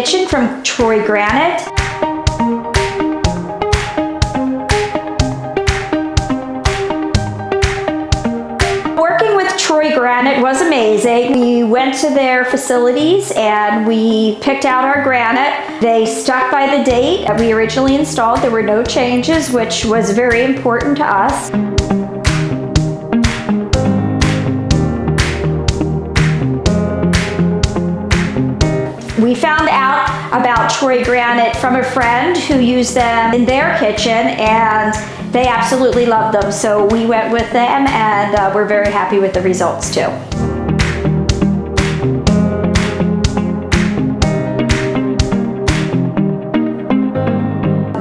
kitchen from Troy Granite. Working with Troy Granite was amazing. We went to their facilities and we picked out our granite. They stuck by the date that we originally installed. There were no changes, which was very important to us. We found out about Troy Granite from a friend who used them in their kitchen, and they absolutely loved them. So we went with them, and we're very happy with the results too.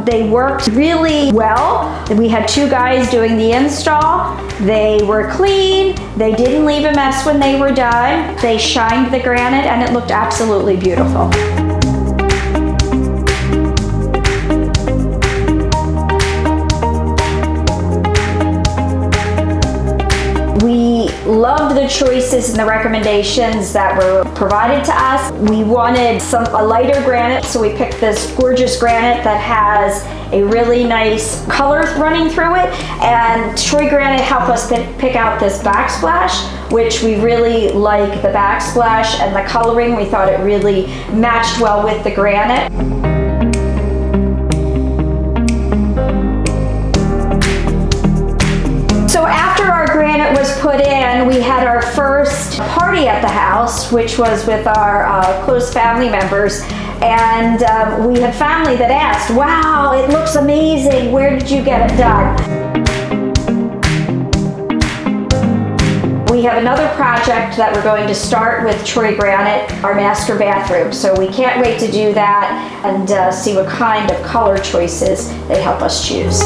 They worked really well. We had 2 guys doing the install. They were clean. They didn't leave a mess when they were done. They shined the granite and it looked absolutely beautiful. We loved the choices and the recommendations that were provided to us. We wanted a lighter granite, so we picked this gorgeous granite that has a really nice color running through it. And Troy Granite helped us pick out this backsplash, which we really like the backsplash and the coloring. We thought it really matched well with the granite. So after our granite was put in, we had our first party at the house, which was with our close family members. And we had family that asked, "Wow, it looks amazing. Where did you get it done?" We have another project that we're going to start with Troy Granite, our master bathroom. So we can't wait to do that and see what kind of color choices they help us choose.